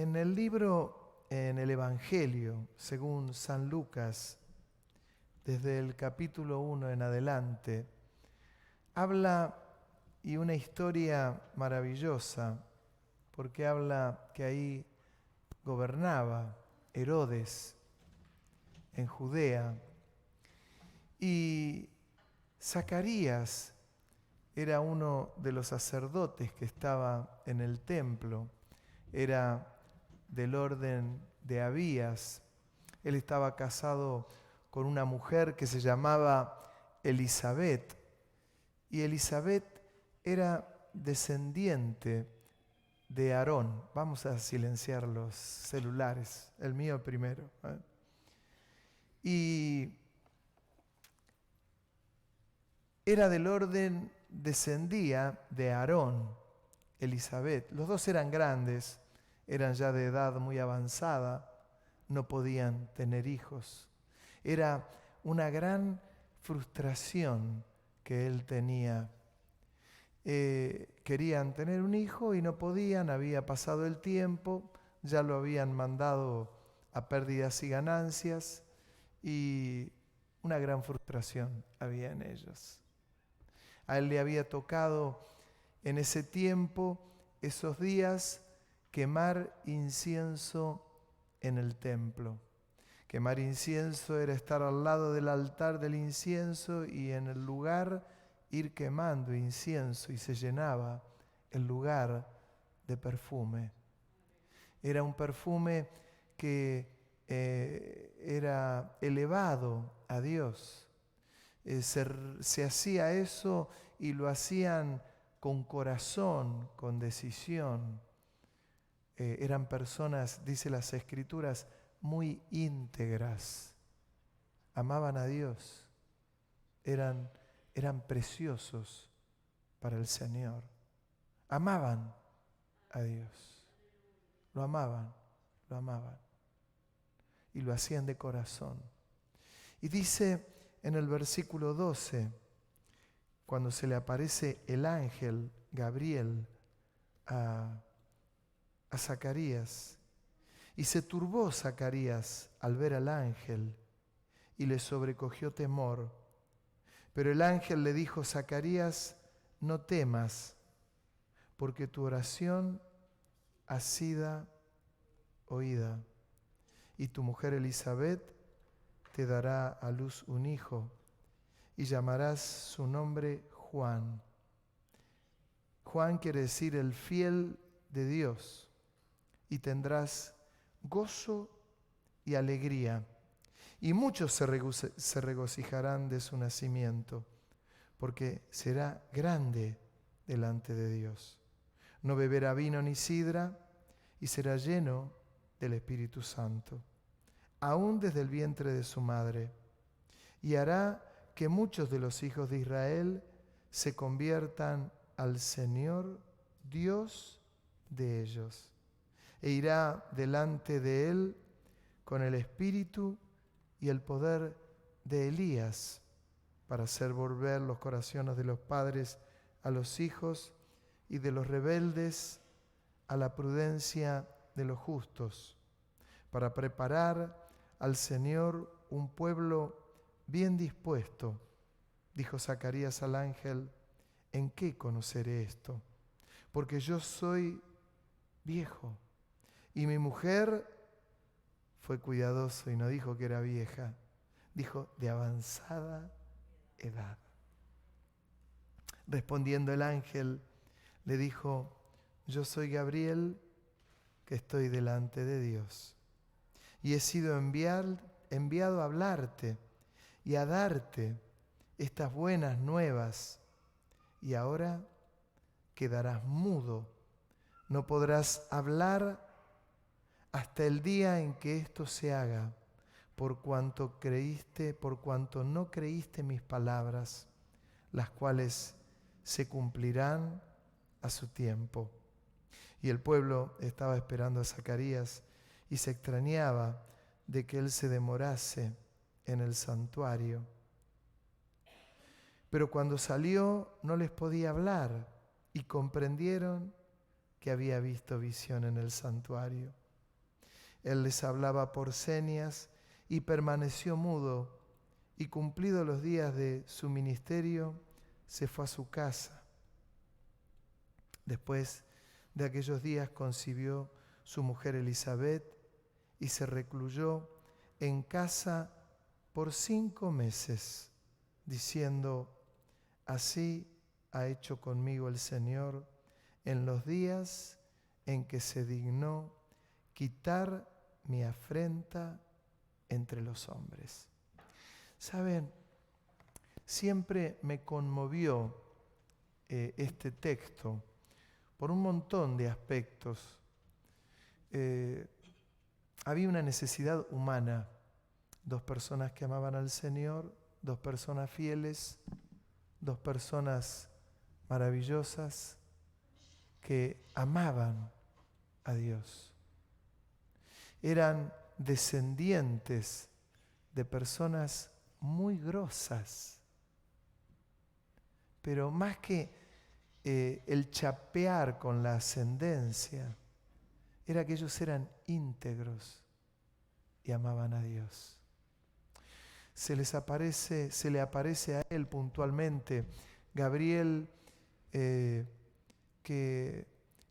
En el libro, en el Evangelio, según San Lucas, desde el capítulo 1 en adelante, habla y una historia maravillosa, porque habla que ahí gobernaba Herodes en Judea y Zacarías era uno de los sacerdotes que estaba en el templo, era del orden de Abías. Él estaba casado con una mujer que se llamaba Elisabet, y Elisabet era descendiente de Aarón. Vamos a silenciar los celulares, el mío primero. Y era del orden, descendía de Aarón, Elisabet. Los dos eran grandes, eran ya de edad muy avanzada, no podían tener hijos. Era una gran frustración que él tenía. Querían tener un hijo y no podían, había pasado el tiempo, ya lo habían mandado a pérdidas y ganancias y una gran frustración había en ellos. A él le había tocado en ese tiempo, esos días, quemar incienso en el templo. Quemar incienso era estar al lado del altar del incienso y en el lugar ir quemando incienso, y se llenaba el lugar de perfume. Era un perfume que era elevado a Dios. Se hacía eso y lo hacían con corazón, con decisión. Eran personas, dice las Escrituras, muy íntegras. Amaban a Dios. Eran preciosos para el Señor. Amaban a Dios. Lo amaban. Y lo hacían de corazón. Y dice en el versículo 12, cuando se le aparece el ángel Gabriel a Zacarías, y se turbó Zacarías al ver al ángel, y le sobrecogió temor. Pero el ángel le dijo: Zacarías, no temas, porque tu oración ha sido oída, y tu mujer Elisabet te dará a luz un hijo, y llamarás su nombre Juan. Juan quiere decir el fiel de Dios, y tendrás gozo y alegría, y muchos se regocijarán de su nacimiento, porque será grande delante de Dios. No beberá vino ni sidra, y será lleno del Espíritu Santo, aún desde el vientre de su madre, y hará que muchos de los hijos de Israel se conviertan al Señor, Dios de ellos, e irá delante de él con el espíritu y el poder de Elías, para hacer volver los corazones de los padres a los hijos y de los rebeldes a la prudencia de los justos, para preparar al Señor un pueblo bien dispuesto. Dijo Zacarías al ángel: ¿en qué conoceré esto? Porque yo soy viejo, y mi mujer, fue cuidadoso y no dijo que era vieja, dijo de avanzada edad. Respondiendo el ángel, le dijo: yo soy Gabriel, que estoy delante de Dios, y he sido enviado a hablarte y a darte estas buenas nuevas, y ahora quedarás mudo, no podrás hablar hasta el día en que esto se haga, por cuanto no creíste mis palabras, las cuales se cumplirán a su tiempo. Y el pueblo estaba esperando a Zacarías y se extrañaba de que él se demorase en el santuario. Pero cuando salió no les podía hablar, y comprendieron que había visto visión en el santuario. Él les hablaba por señas y permaneció mudo, y cumplidos los días de su ministerio, se fue a su casa. Después de aquellos días concibió su mujer Elisabet y se recluyó en casa por 5 meses, diciendo: así ha hecho conmigo el Señor en los días en que se dignó quitar mi afrenta entre los hombres. Saben, siempre me conmovió este texto por un montón de aspectos. Había una necesidad humana, 2 personas que amaban al Señor, 2 personas fieles, 2 personas maravillosas que amaban a Dios. Eran descendientes de personas muy grosas, pero más que el chapear con la ascendencia, era que ellos eran íntegros y amaban a Dios. Se le aparece a él puntualmente Gabriel, que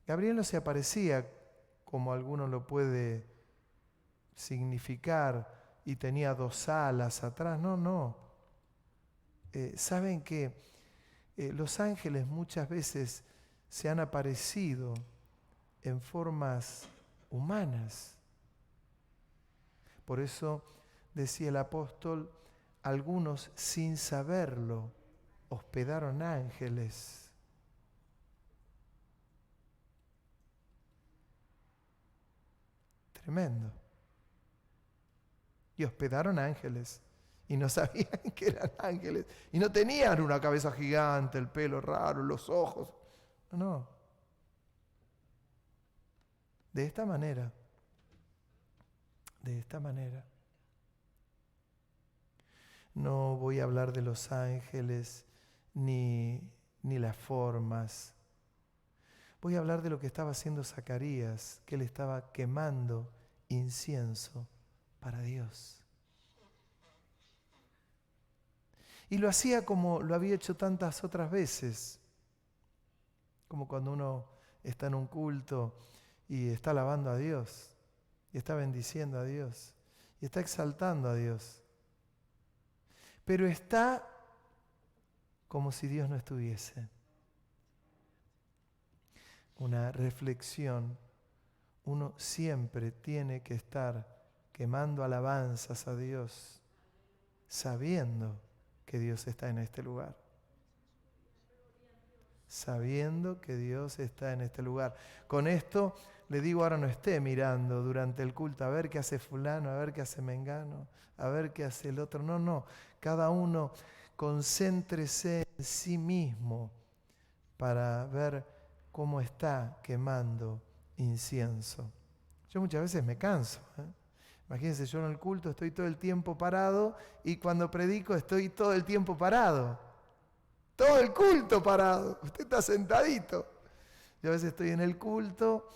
Gabriel no se aparecía como alguno lo puede significar y tenía 2 alas atrás, no. Saben que los ángeles muchas veces se han aparecido en formas humanas. Por eso decía el apóstol, algunos sin saberlo hospedaron ángeles. Tremendo. Y hospedaron ángeles y no sabían que eran ángeles y no tenían una cabeza gigante, el pelo raro, los ojos. No. De esta manera. No voy a hablar de los ángeles ni las formas. Voy a hablar de lo que estaba haciendo Zacarías, que él estaba quemando incienso para Dios. Y lo hacía como lo había hecho tantas otras veces, como cuando uno está en un culto y está alabando a Dios, y está bendiciendo a Dios, y está exaltando a Dios. Pero está como si Dios no estuviese. Una reflexión. Uno siempre tiene que estar quemando alabanzas a Dios, sabiendo que Dios está en este lugar. Sabiendo que Dios está en este lugar. Con esto le digo, ahora no esté mirando durante el culto a ver qué hace fulano, a ver qué hace mengano, a ver qué hace el otro. No. Cada uno concéntrese en sí mismo para ver cómo está quemando incienso. Yo muchas veces me canso. Imagínense, yo en el culto estoy todo el tiempo parado y cuando predico estoy todo el tiempo parado. Todo el culto parado. Usted está sentadito. Yo a veces estoy en el culto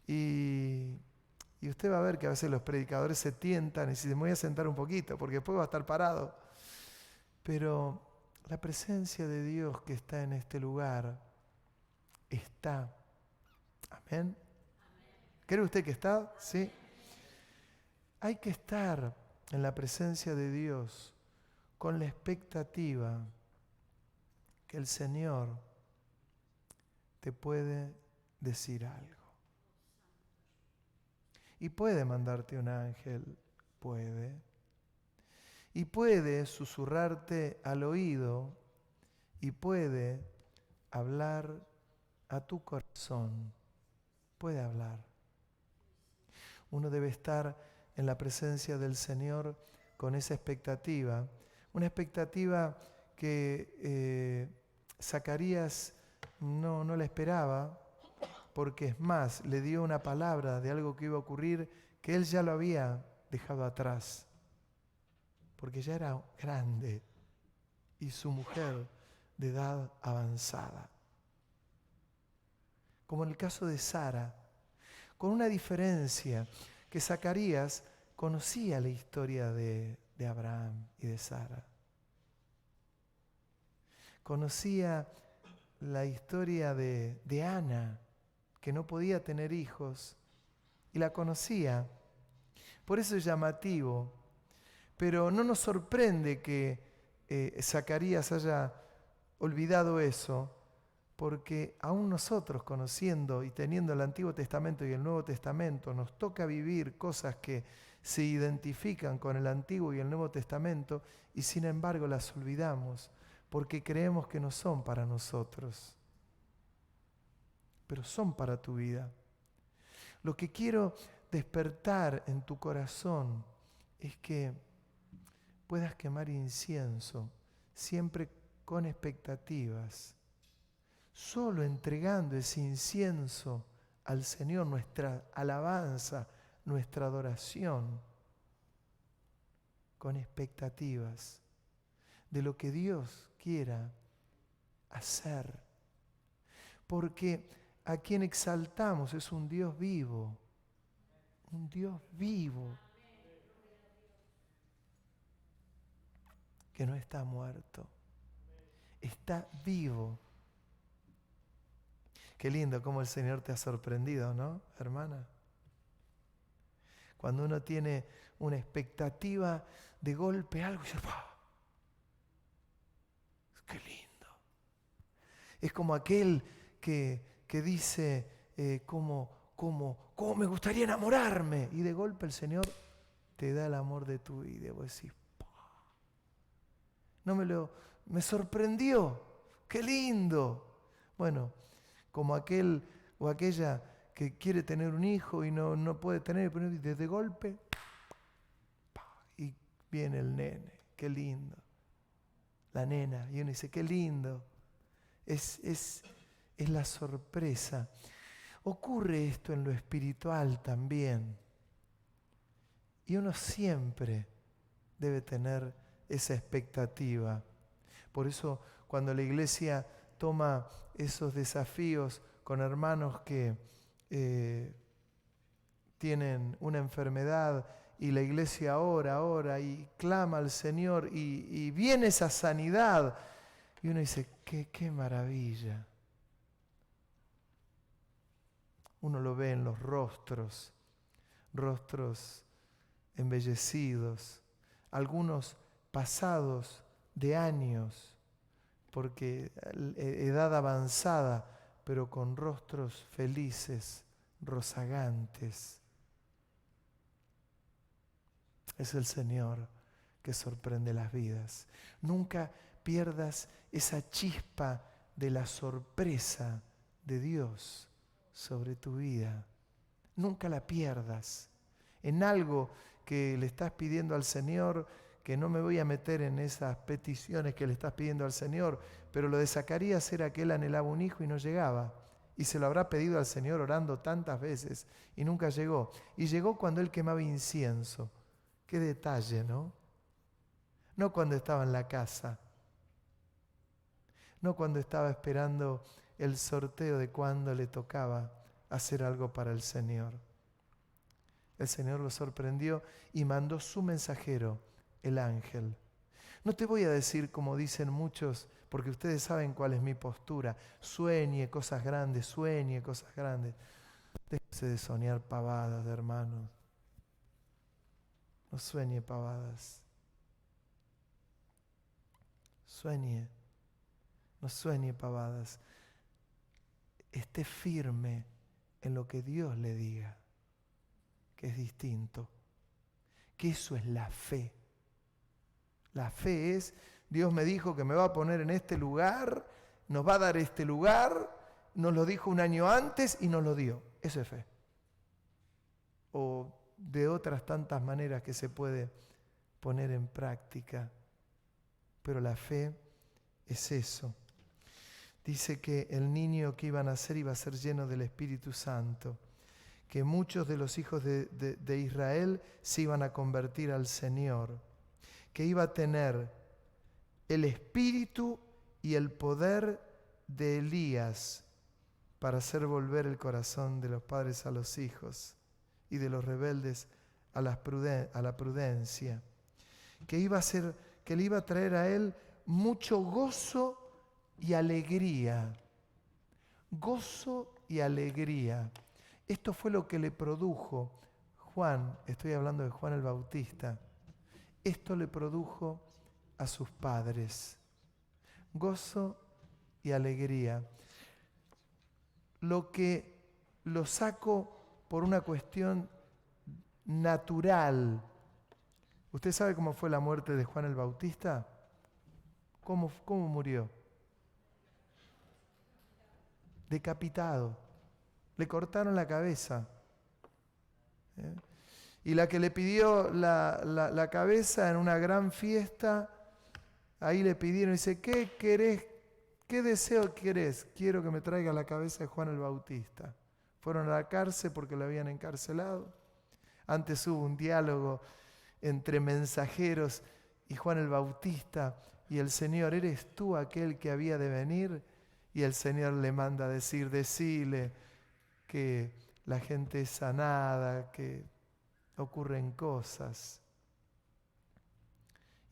y usted va a ver que a veces los predicadores se tientan y dicen, me voy a sentar un poquito porque después va a estar parado. Pero la presencia de Dios que está en este lugar está. Amén. ¿Cree usted que está? Sí. Hay que estar en la presencia de Dios con la expectativa que el Señor te puede decir algo. Y puede mandarte un ángel, puede. Y puede susurrarte al oído y puede hablar a tu corazón. Puede hablar. Uno debe estar en la presencia del Señor con esa expectativa. Una expectativa que Zacarías no la esperaba, porque es más, le dio una palabra de algo que iba a ocurrir que él ya lo había dejado atrás, porque ya era grande y su mujer de edad avanzada. Como en el caso de Sara, con una diferencia, que Zacarías conocía la historia de Abraham y de Sara. Conocía la historia de Ana, que no podía tener hijos, y la conocía. Por eso es llamativo. Pero no nos sorprende que Zacarías haya olvidado eso, porque aún nosotros, conociendo y teniendo el Antiguo Testamento y el Nuevo Testamento, nos toca vivir cosas que se identifican con el Antiguo y el Nuevo Testamento, y sin embargo las olvidamos, porque creemos que no son para nosotros, pero son para tu vida. Lo que quiero despertar en tu corazón es que puedas quemar incienso, siempre con expectativas, solo entregando ese incienso al Señor, nuestra alabanza, nuestra adoración, con expectativas de lo que Dios quiera hacer. Porque a quien exaltamos es un Dios vivo, que no está muerto, está vivo. Qué lindo cómo el Señor te ha sorprendido, ¿no, hermana? Cuando uno tiene una expectativa, de golpe algo y dice, ¡pah! ¡Qué lindo! Es como aquel que dice, ¿cómo me gustaría enamorarme? Y de golpe el Señor te da el amor de tu vida. Y vos decís, me sorprendió, qué lindo. Bueno, como aquel o aquella que quiere tener un hijo y no puede tener, pero de golpe, y viene el nene, qué lindo. La nena, y uno dice, qué lindo. Es la sorpresa. Ocurre esto en lo espiritual también. Y uno siempre debe tener esa expectativa. Por eso cuando la iglesia toma esos desafíos con hermanos que tienen una enfermedad y la iglesia ora y clama al Señor y viene esa sanidad y uno dice, qué maravilla. Uno lo ve en los rostros embellecidos, algunos pasados de años, porque edad avanzada, pero con rostros felices, rozagantes. Es el Señor que sorprende las vidas. Nunca pierdas esa chispa de la sorpresa de Dios sobre tu vida. Nunca la pierdas. En algo que le estás pidiendo al Señor, que no me voy a meter en esas peticiones que le estás pidiendo al Señor, pero lo de Zacarías era que él anhelaba un hijo y no llegaba. Y se lo habrá pedido al Señor orando tantas veces y nunca llegó. Y llegó cuando él quemaba incienso. Qué detalle, ¿no? No cuando estaba en la casa. No cuando estaba esperando el sorteo de cuándo le tocaba hacer algo para el Señor. El Señor lo sorprendió y mandó su mensajero, el ángel. No te voy a decir como dicen muchos, porque ustedes saben cuál es mi postura. Sueñe cosas grandes. Déjese de soñar pavadas, hermanos. No sueñe pavadas. No sueñe pavadas. Esté firme en lo que Dios le diga, que es distinto. Que eso es la fe. La fe es, Dios me dijo que me va a poner en este lugar, nos va a dar este lugar, nos lo dijo un año antes y nos lo dio. Eso es fe. O de otras tantas maneras que se puede poner en práctica. Pero la fe es eso. Dice que el niño que iba a nacer iba a ser lleno del Espíritu Santo, que muchos de los hijos de Israel se iban a convertir al Señor, que iba a tener el espíritu y el poder de Elías para hacer volver el corazón de los padres a los hijos, y de los rebeldes a la prudencia, que le iba a traer a él mucho gozo y alegría. Gozo y alegría. Esto fue lo que le produjo Juan, estoy hablando de Juan el Bautista. Esto le produjo a sus padres. Gozo y alegría. Lo que lo saco por una cuestión natural. ¿Usted sabe cómo fue la muerte de Juan el Bautista? ¿Cómo murió? Decapitado. Le cortaron la cabeza. Y la que le pidió la cabeza en una gran fiesta, ahí le pidieron, dice, ¿qué querés? ¿Qué deseo querés? Quiero que me traiga la cabeza de Juan el Bautista. Fueron a la cárcel porque lo habían encarcelado. Antes hubo un diálogo entre mensajeros y Juan el Bautista y el Señor, ¿eres tú aquel que había de venir? Y el Señor le manda a decile que la gente es sanada, que ocurren cosas.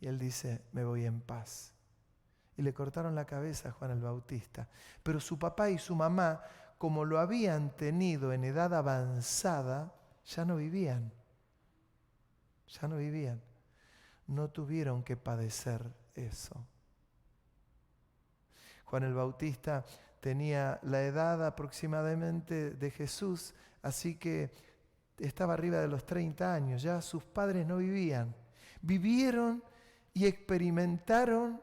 Y él dice, me voy en paz. Y le cortaron la cabeza a Juan el Bautista. Pero su papá y su mamá, como lo habían tenido en edad avanzada, ya no vivían. Ya no vivían. No tuvieron que padecer eso. Juan el Bautista tenía la edad aproximadamente de Jesús, así que estaba arriba de los 30 años. Ya sus padres no vivían. Vivieron y experimentaron.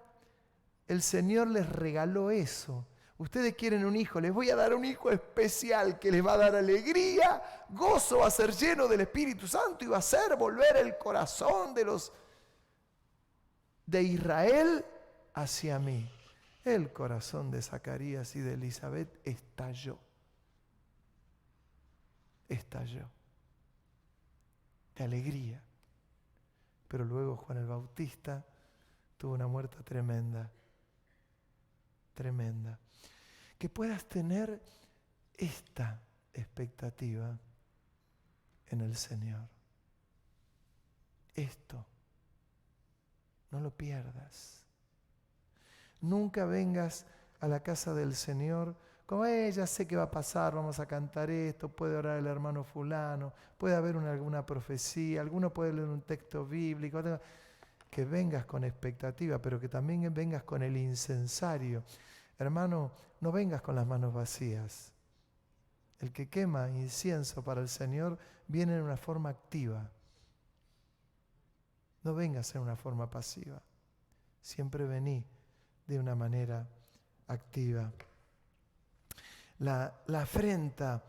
El Señor les regaló eso. Ustedes quieren un hijo, les voy a dar un hijo especial que les va a dar alegría, gozo, va a ser lleno del Espíritu Santo y va a hacer volver el corazón de Israel hacia mí. El corazón de Zacarías y de Elizabeth estalló. Estalló. De alegría. Pero luego Juan el Bautista tuvo una muerte tremenda. Tremenda. Que puedas tener esta expectativa en el Señor. Esto. No lo pierdas. Nunca vengas a la casa del Señor como, ya sé qué va a pasar, vamos a cantar esto, puede orar el hermano fulano, puede haber alguna profecía, alguno puede leer un texto bíblico. Que vengas con expectativa, pero que también vengas con el incensario. Hermano, no vengas con las manos vacías. El que quema incienso para el Señor viene en una forma activa. No vengas en una forma pasiva. Siempre vení de una manera activa. La afrenta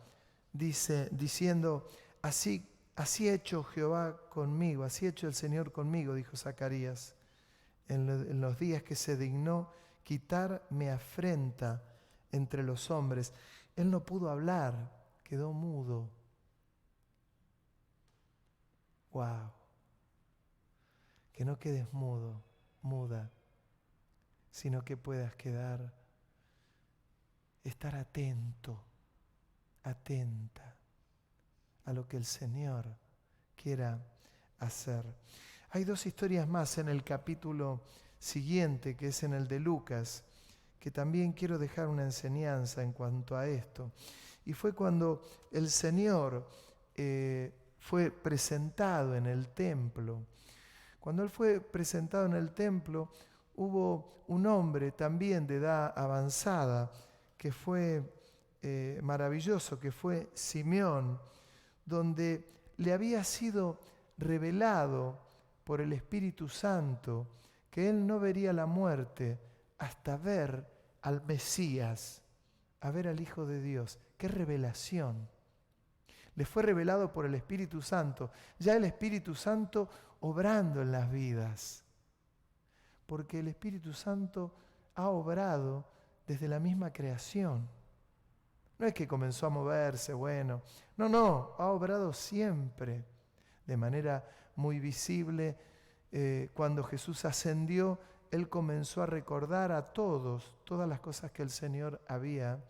dice, diciendo, así ha hecho Jehová conmigo, así ha hecho el Señor conmigo, dijo Zacarías, en los días que se dignó quitar mi afrenta entre los hombres. Él no pudo hablar, quedó mudo. ¡Wow! Que no quedes mudo, muda, sino que puedas estar atento, atenta a lo que el Señor quiera hacer. Hay dos historias más en el capítulo siguiente, que es en el de Lucas, que también quiero dejar una enseñanza en cuanto a esto. Y fue cuando el Señor fue presentado en el templo. Cuando Él fue presentado en el templo, hubo un hombre también de edad avanzada, que fue maravilloso, que fue Simeón, donde le había sido revelado por el Espíritu Santo que él no vería la muerte hasta ver al Mesías, a ver al Hijo de Dios. ¡Qué revelación! Le fue revelado por el Espíritu Santo, ya el Espíritu Santo obrando en las vidas, porque el Espíritu Santo ha obrado desde la misma creación. No es que comenzó a moverse, bueno. No, ha obrado siempre, de manera muy visible. Cuando Jesús ascendió, Él comenzó a recordar a todos todas las cosas que el Señor había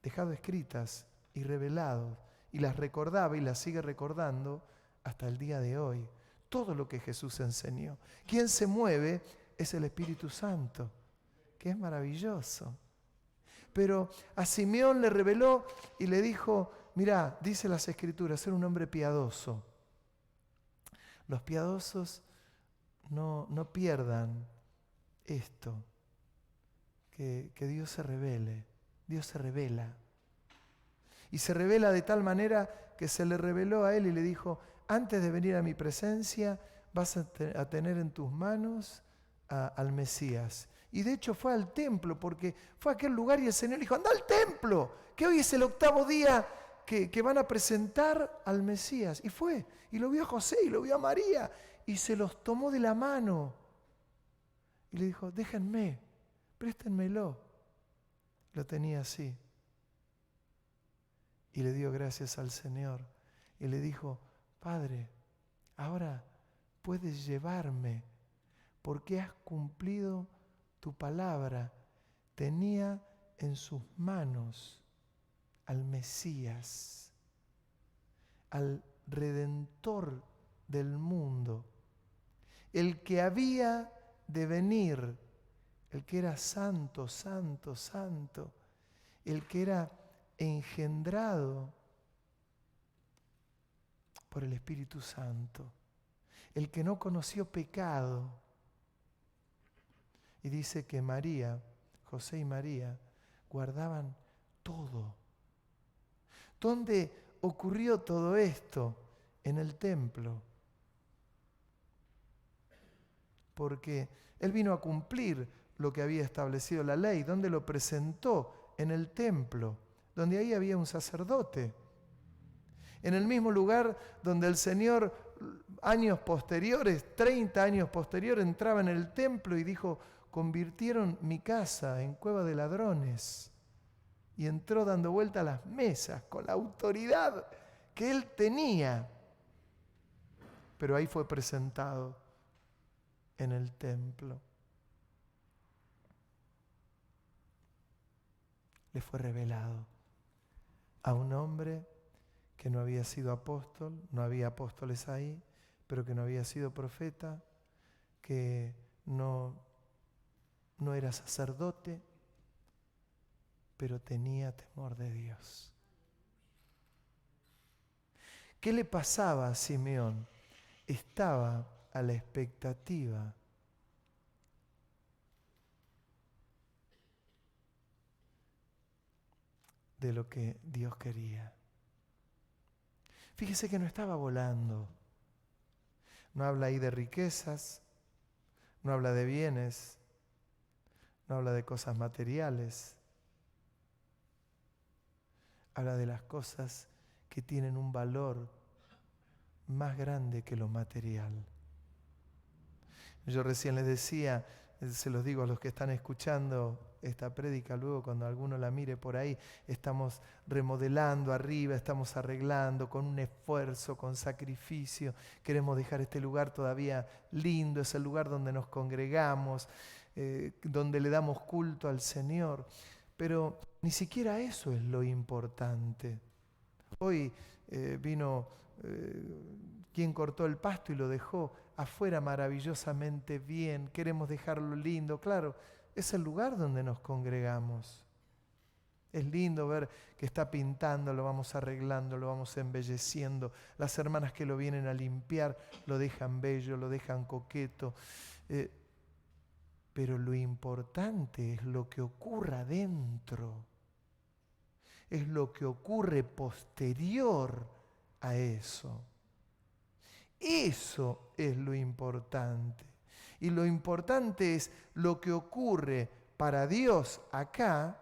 dejado escritas y revelado. y las recordaba y las sigue recordando hasta el día de hoy. Todo lo que Jesús enseñó. Quien se mueve es el Espíritu Santo, que es maravilloso. Pero a Simeón le reveló y le dijo, mirá, dice las Escrituras, ser un hombre piadoso. Los piadosos no pierdan esto, que Dios se revele. Dios se revela. Y se revela de tal manera que se le reveló a él y le dijo, antes de venir a mi presencia vas a tener en tus manos al Mesías. Y de hecho fue al templo, porque fue a aquel lugar y el Señor le dijo, anda al templo, que hoy es el 8º día que van a presentar al Mesías. Y fue, y lo vio a José y lo vio a María, y se los tomó de la mano. Y le dijo, déjenme, préstenmelo. Lo tenía así. Y le dio gracias al Señor. Y le dijo, Padre, ahora puedes llevarme, porque has cumplido tu palabra. Tenía en sus manos al Mesías, al Redentor del mundo, el que había de venir, el que era santo, santo, santo, el que era engendrado por el Espíritu Santo, el que no conoció pecado. Y dice que María, José y María, guardaban todo. ¿Dónde ocurrió todo esto? En el templo. Porque Él vino a cumplir lo que había establecido la ley. ¿Dónde lo presentó? En el templo, donde ahí había un sacerdote. En el mismo lugar donde el Señor, años posteriores, 30 años posteriores, entraba en el templo y dijo, convirtieron mi casa en cueva de ladrones. Y entró dando vuelta a las mesas con la autoridad que Él tenía. Pero ahí fue presentado en el templo. Le fue revelado a un hombre que no había sido apóstol, no había apóstoles ahí, pero que no había sido profeta, que no era sacerdote, pero tenía temor de Dios. ¿Qué le pasaba a Simeón? Estaba a la expectativa de lo que Dios quería. Fíjese que no estaba volando. No habla ahí de riquezas, no habla de bienes, no habla de cosas materiales. Habla de las cosas que tienen un valor más grande que lo material. Yo recién les decía, se los digo a los que están escuchando esta prédica, luego cuando alguno la mire por ahí, estamos remodelando arriba, estamos arreglando con un esfuerzo, con sacrificio. Queremos dejar este lugar todavía lindo, es el lugar donde nos congregamos, donde le damos culto al Señor. Pero ni siquiera eso es lo importante. Hoy vino quien cortó el pasto y lo dejó afuera maravillosamente bien. Queremos dejarlo lindo. Claro, es el lugar donde nos congregamos. Es lindo ver que está pintando, lo vamos arreglando, lo vamos embelleciendo. Las hermanas que lo vienen a limpiar lo dejan bello, lo dejan coqueto. Pero lo importante es lo que ocurra dentro. Es lo que ocurre posterior a eso. Eso es lo importante. Y lo importante es lo que ocurre para Dios acá,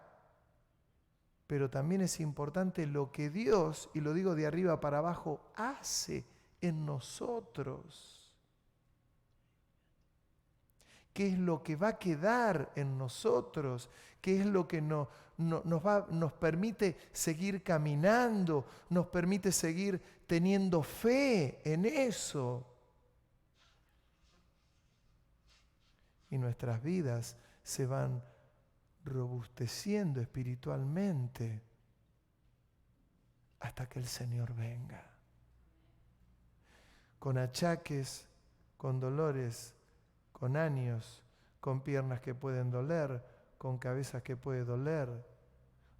pero también es importante lo que Dios, y lo digo de arriba para abajo, hace en nosotros. ¿Qué es lo que va a quedar en nosotros? ¿Qué es lo que nos permite seguir caminando? Nos permite seguir teniendo fe en eso. Y nuestras vidas se van robusteciendo espiritualmente hasta hasta que el Señor venga. Con achaques, con dolores, con años, con piernas que pueden doler, con cabezas que puede doler.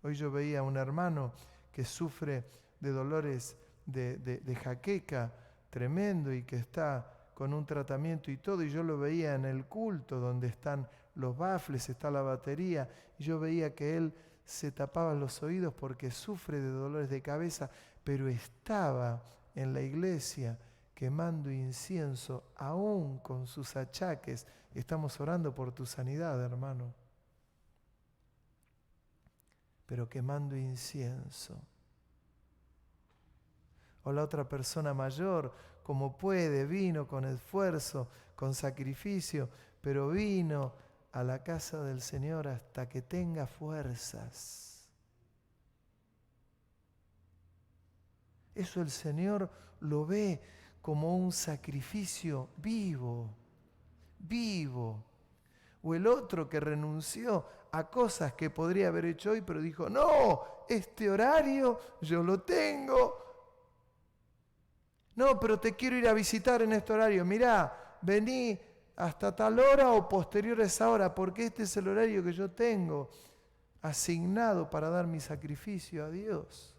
Hoy yo veía a un hermano que sufre de dolores de jaqueca tremendo y que está con un tratamiento y todo, y yo lo veía en el culto donde están los bafles, está la batería, y yo veía que él se tapaba los oídos porque sufre de dolores de cabeza, pero estaba en la iglesia quemando incienso, aún con sus achaques. Estamos orando por tu sanidad, hermano. Pero quemando incienso. O la otra persona mayor, como puede, vino con esfuerzo, con sacrificio, pero vino a la casa del Señor hasta que tenga fuerzas. Eso el Señor lo ve como un sacrificio vivo, vivo. O el otro que renunció a cosas que podría haber hecho hoy, pero dijo, no, este horario yo lo tengo. No, pero te quiero ir a visitar en este horario. Mirá, vení hasta tal hora o posterior a esa hora, porque este es el horario que yo tengo asignado para dar mi sacrificio a Dios.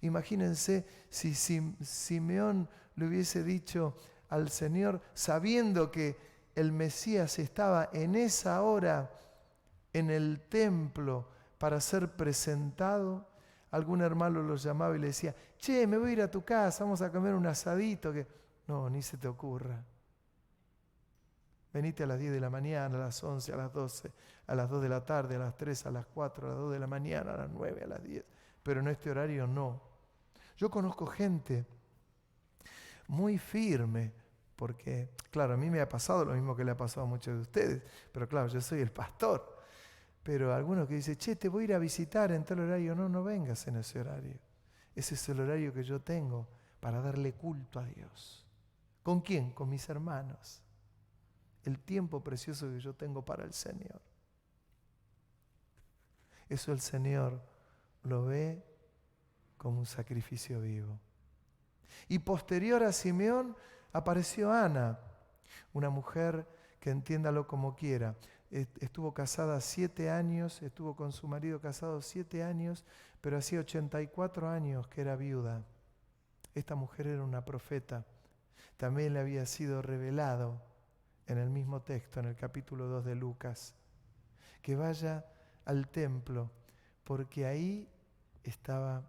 Imagínense si Simeón le hubiese dicho al Señor, sabiendo que el Mesías estaba en esa hora en el templo para ser presentado. Algún hermano lo llamaba y le decía, che, me voy a ir a tu casa, vamos a comer un asadito. No, ni se te ocurra. Venite a las 10 de la mañana, a las 11, a las 12, a las 2 de la tarde, a las 3, a las 4, a las 2 de la mañana, a las 9, a las 10. Pero en este horario no. Yo conozco gente muy firme, porque, claro, a mí me ha pasado lo mismo que le ha pasado a muchos de ustedes, pero claro, yo soy el pastor. Pero algunos que dicen, che, te voy a ir a visitar en tal horario. No, no vengas en ese horario. Ese es el horario que yo tengo para darle culto a Dios. ¿Con quién? Con mis hermanos. El tiempo precioso que yo tengo para el Señor. Eso el Señor lo ve como un sacrificio vivo. Y posterior a Simeón apareció Ana, una mujer que entiéndalo como quiera. Estuvo casada 7 años, estuvo con su marido casado 7 años, pero hacía 84 años que era viuda. Esta mujer era una profeta. También le había sido revelado en el mismo texto, en el capítulo 2 de Lucas, que vaya al templo, porque ahí estaba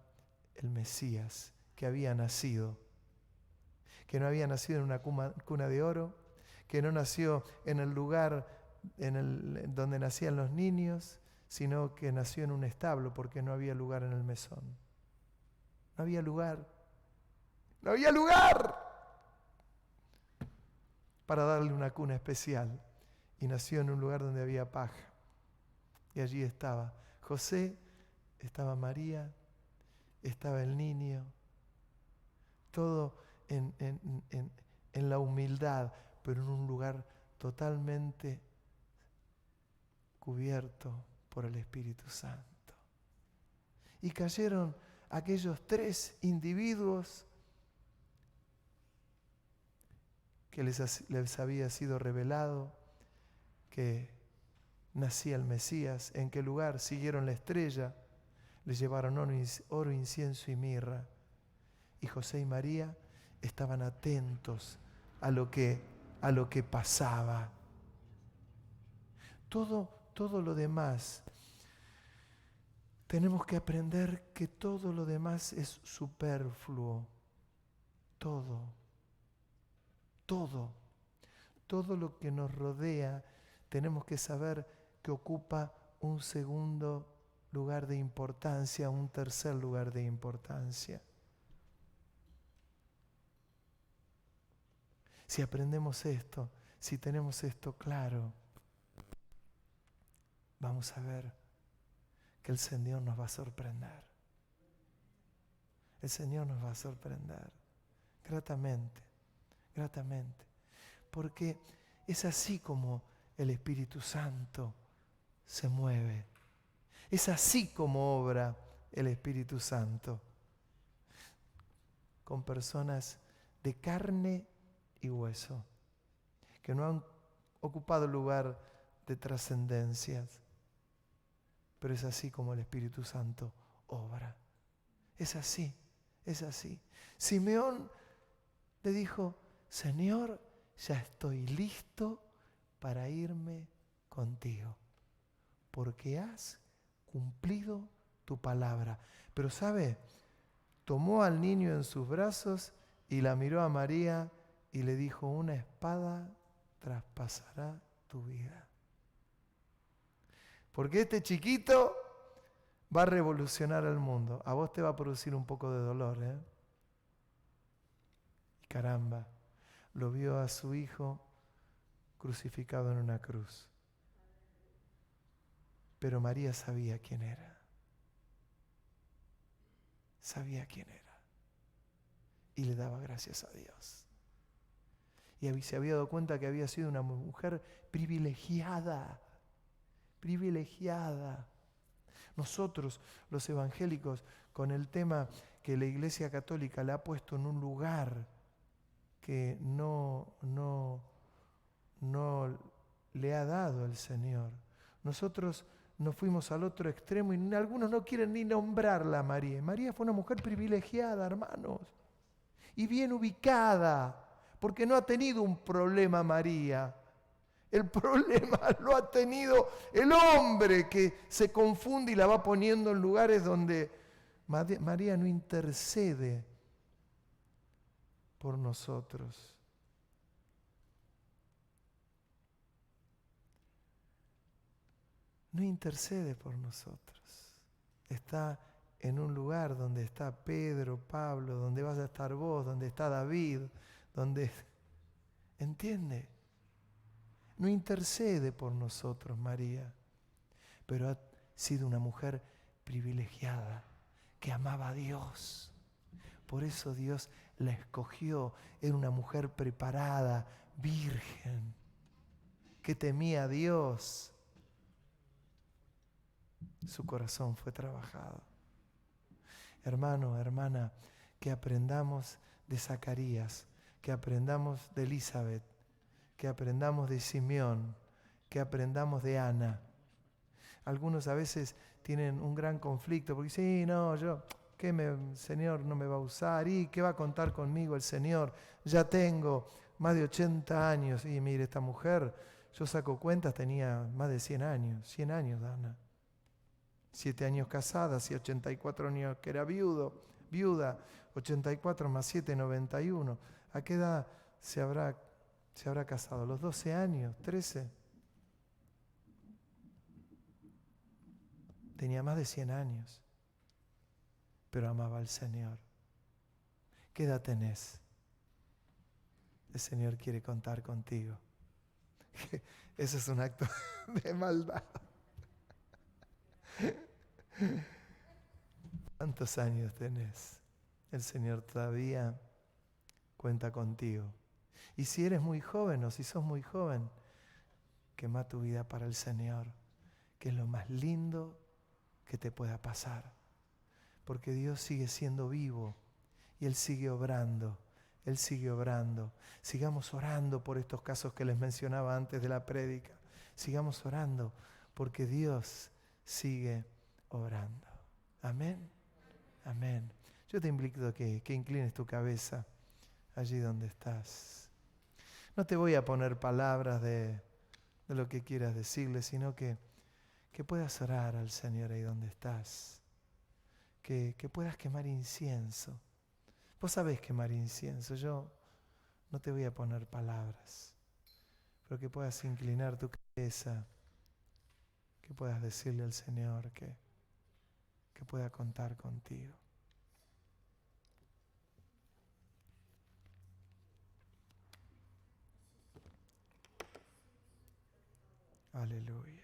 el Mesías que había nacido, que no había nacido en una cuna de oro, que no nació en el lugar donde nacían los niños, sino que nació en un establo porque no había lugar en el mesón. No había lugar. ¡No había lugar! Para darle una cuna especial. Y nació en un lugar donde había paja. Y allí estaba José, estaba María, estaba el niño. Todo en la humildad, pero en un lugar totalmente cubierto por el Espíritu Santo. Y cayeron aquellos 3 individuos que les había sido revelado que nacía el Mesías. ¿En qué lugar? Siguieron la estrella, les llevaron oro, incienso y mirra. Y José y María estaban atentos a lo que pasaba. Todo lo demás, tenemos que aprender que todo lo demás es superfluo. Todo lo que nos rodea, tenemos que saber que ocupa un segundo lugar de importancia, un tercer lugar de importancia. Si aprendemos esto, si tenemos esto claro, vamos a ver que el Señor nos va a sorprender. El Señor nos va a sorprender gratamente. Porque es así como el Espíritu Santo se mueve. Es así como obra el Espíritu Santo. con personas de carne y hueso, que no han ocupado el lugar de trascendencias. Pero es así como el Espíritu Santo obra. Es así, es así. Simeón le dijo, Señor, ya estoy listo para irme contigo, porque has cumplido tu palabra. Pero ¿sabe? Tomó al niño en sus brazos y la miró a María y le dijo, una espada traspasará tu vida. Porque este chiquito va a revolucionar al mundo. A vos te va a producir un poco de dolor, ¿eh? Y caramba, lo vio a su hijo crucificado en una cruz. Pero María sabía quién era. Sabía quién era. Y le daba gracias a Dios. Y se había dado cuenta que había sido una mujer privilegiada. Privilegiada. Nosotros, los evangélicos, con el tema que la Iglesia Católica le ha puesto en un lugar que no le ha dado el Señor. Nosotros nos fuimos al otro extremo y algunos no quieren ni nombrarla a María. María fue una mujer privilegiada, hermanos, y bien ubicada, porque no ha tenido un problema María. El problema lo ha tenido el hombre que se confunde y la va poniendo en lugares donde María no intercede por nosotros. No intercede por nosotros. Está en un lugar donde está Pedro, Pablo, donde vas a estar vos, donde está David, donde... ¿Entiende? No intercede por nosotros, María, pero ha sido una mujer privilegiada, que amaba a Dios. Por eso Dios la escogió. Era una mujer preparada, virgen, que temía a Dios. Su corazón fue trabajado. Hermano, hermana, que aprendamos de Zacarías, que aprendamos de Elizabeth, que aprendamos de Simeón, que aprendamos de Ana. Algunos a veces tienen un gran conflicto porque dicen, sí, no, el Señor no me va a usar, y ¿qué va a contar conmigo el Señor? Ya tengo más de 80 años. Y mire, esta mujer, yo saco cuentas, tenía más de 100 años, Ana. 7 años casada, hacía 84 años que era viuda, 84 más 7, 91. ¿A qué edad se habrá casado? ¿A los 12 años? ¿13? Tenía más de 100 años, pero amaba al Señor. ¿Qué edad tenés? El Señor quiere contar contigo. Eso es un acto de maldad. ¿Cuántos años tenés? El Señor todavía cuenta contigo. Y si eres muy joven o si sos muy joven, quema tu vida para el Señor, que es lo más lindo que te pueda pasar. Porque Dios sigue siendo vivo y Él sigue obrando. Él sigue obrando. Sigamos orando por estos casos que les mencionaba antes de la prédica. Sigamos orando porque Dios sigue obrando. Amén. Amén. Yo te invito a que inclines tu cabeza allí donde estás. No te voy a poner palabras de lo que quieras decirle, sino que puedas orar al Señor ahí donde estás. Que puedas quemar incienso. Vos sabés quemar incienso, yo no te voy a poner palabras, pero que puedas inclinar tu cabeza, que puedas decirle al Señor que pueda contar contigo. Aleluya.